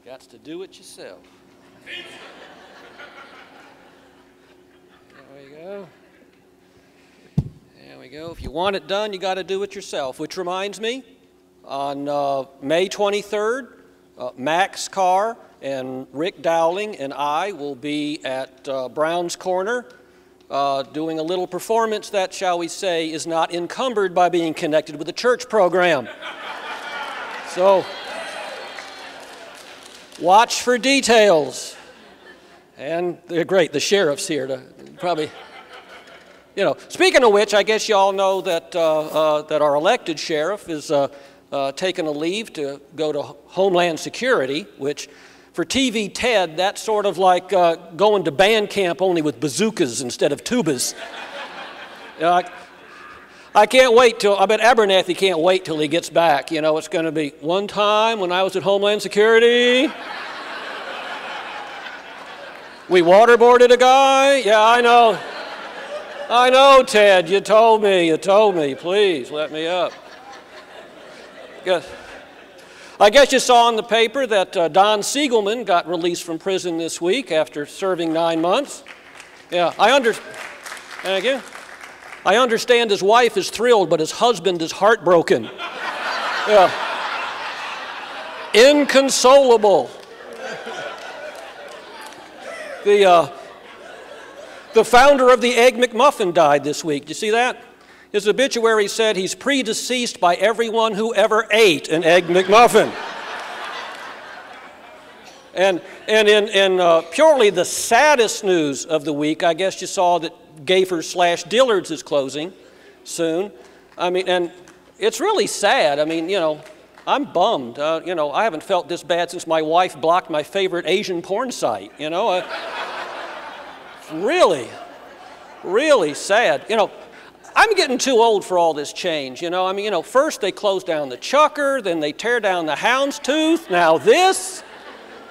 Got to do it yourself. There we go. There we go. If you want it done, you got to do it yourself. Which reminds me, on May 23rd, Max Carr and Rick Dowling and I will be at Brown's Corner doing a little performance that, shall we say, is not encumbered by being connected with the church program. So, watch for details. And they're great, the sheriff's here to probably, you know. Speaking of which, I guess you all know that, that our elected sheriff is taking a leave to go to Homeland Security, which for TV Ted, that's sort of like going to band camp only with bazookas instead of tubas. You know, I can't wait till, I bet Abernathy can't wait till he gets back. You know, it's going to be one time when I was at Homeland Security, we waterboarded a guy. Yeah, I know. I know, Ted, you told me. Please, let me up. Yes. I guess you saw in the paper that Don Siegelman got released from prison this week after serving 9 months. Yeah, thank you. I understand his wife is thrilled, but his husband is heartbroken. Yeah. Inconsolable. The founder of the Egg McMuffin died this week. Did you see that? His obituary said he's predeceased by everyone who ever ate an Egg McMuffin. And in purely the saddest news of the week, I guess you saw that Gaffer/Dillard's is closing soon. I mean, and it's really sad. I mean, you know, I'm bummed. You know, I haven't felt this bad since my wife blocked my favorite Asian porn site. You know, really, really sad. You know, I'm getting too old for all this change. You know, I mean, you know, first they close down the Chucker, then they tear down the Houndstooth. Now this.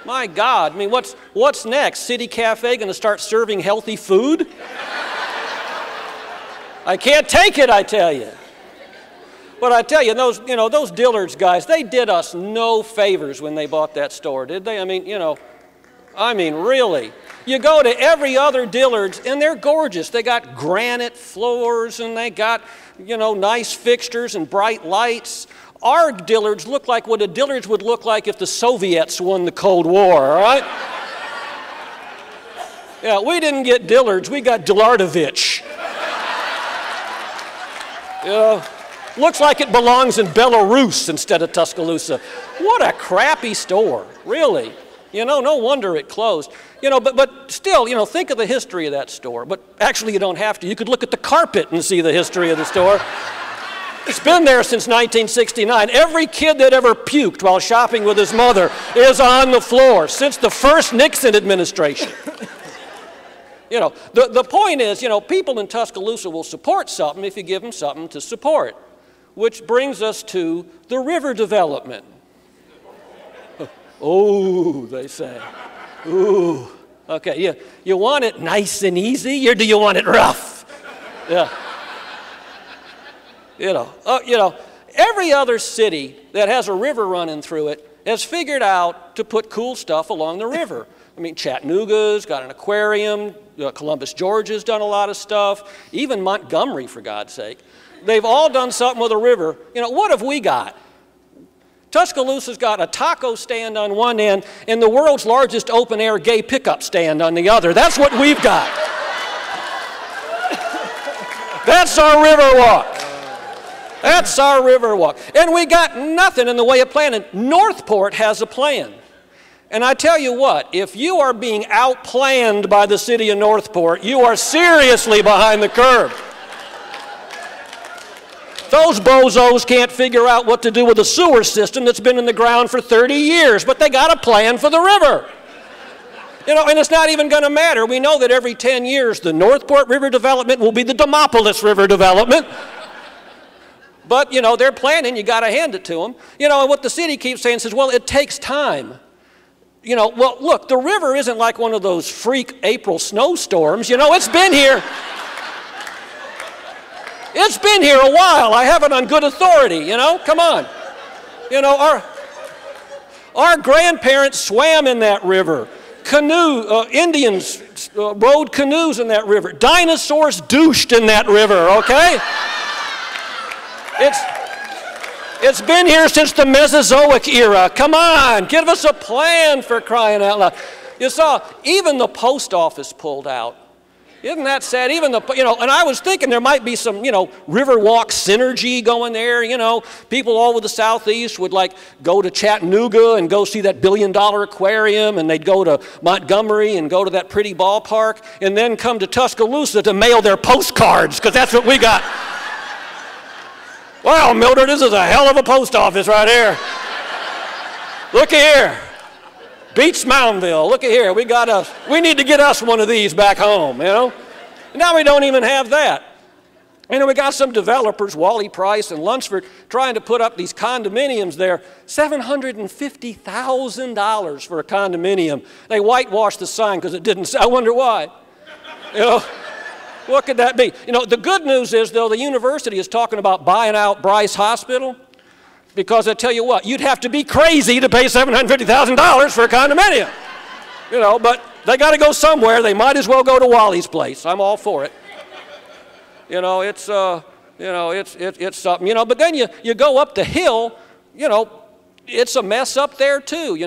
My God, I mean, what's next? City Cafe going to start serving healthy food? I can't take it, I tell you. But I tell you, those Dillard's guys, they did us no favors when they bought that store, did they? I mean, you know, really. You go to every other Dillard's, and they're gorgeous. They got granite floors, and they got, you know, nice fixtures and bright lights. Our Dillard's look like what a Dillard's would look like if the Soviets won the Cold War, all right? Yeah, we didn't get Dillard's, we got Dillardovich. You know, looks like it belongs in Belarus instead of Tuscaloosa. What a crappy store, really. You know, no wonder it closed. You know, but still, you know, think of the history of that store. But actually, you don't have to. You could look at the carpet and see the history of the store. It's been there since 1969. Every kid that ever puked while shopping with his mother is on the floor since the first Nixon administration. You know, the point is, you know, people in Tuscaloosa will support something if you give them something to support, which brings us to the river development. Oh, they say. Ooh. Okay, you want it nice and easy, or do you want it rough? Yeah. You know, every other city that has a river running through it has figured out to put cool stuff along the river. I mean, Chattanooga's got an aquarium, Columbus, Georgia's done a lot of stuff, even Montgomery, for God's sake. They've all done something with a river. You know, what have we got? Tuscaloosa's got a taco stand on one end and the world's largest open-air gay pickup stand on the other. That's what we've got. That's our river walk. That's our river walk. And we got nothing in the way of planning. Northport has a plan. And I tell you what, if you are being outplanned by the city of Northport, you are seriously behind the curve. Those bozos can't figure out what to do with a sewer system that's been in the ground for 30 years, but they got a plan for the river. You know, and it's not even going to matter. We know that every 10 years the Northport River Development will be the Demopolis River Development. But, you know, they're planning, you got to hand it to them. You know, and what the city keeps saying says, well, it takes time. You know, well, look, the river isn't like one of those freak April snowstorms. You know, it's been here. It's been here a while. I have it on good authority, you know, come on. You know, Our grandparents swam in that river. Indians rode canoes in that river. Dinosaurs douched in that river, okay? It's been here since the Mesozoic era. Come on, give us a plan, for crying out loud. You saw, even the post office pulled out. Isn't that sad? Even the, and I was thinking there might be some, Riverwalk synergy going there. People all over the Southeast would like go to Chattanooga and go see that $1 billion aquarium, and they'd go to Montgomery and go to that pretty ballpark, and then come to Tuscaloosa to mail their postcards, because that's what we got. Wow, Mildred, this is a hell of a post office right here. Look here. Beats Moundville. Look at here. We need to get us one of these back home, Now we don't even have that. We got some developers, Wally Price and Lunsford, trying to put up these condominiums there. $750,000 for a condominium. They whitewashed the sign because it didn't. I wonder why. What could that be? The good news is, though, the university is talking about buying out Bryce Hospital, because I tell you what, you'd have to be crazy to pay $750,000 for a condominium. But they got to go somewhere. They might as well go to Wally's place. I'm all for it. It's something. But then you go up the hill. It's a mess up there too.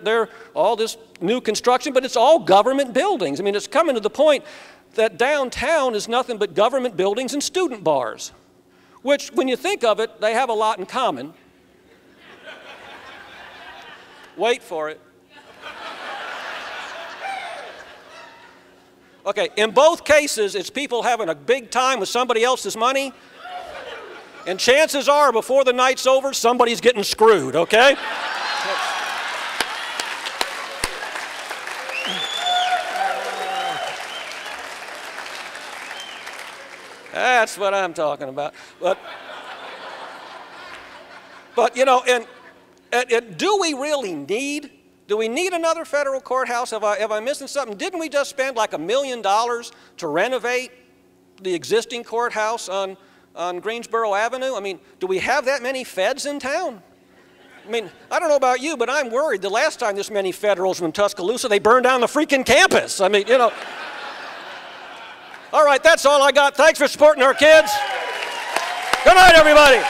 They're all this new construction, but it's all government buildings. It's coming to the point that downtown is nothing but government buildings and student bars, which, when you think of it, they have a lot in common. Wait for it. Okay, in both cases, it's people having a big time with somebody else's money, and chances are, before the night's over, somebody's getting screwed, okay? That's what I'm talking about. But do we really need another federal courthouse? Have I missing something? Didn't we just spend like $1 million to renovate the existing courthouse on Greensboro Avenue? Do we have that many feds in town? I don't know about you, but I'm worried. The last time this many federals were in Tuscaloosa, they burned down the freaking campus. All right, that's all I got. Thanks for supporting our kids. Good night, everybody.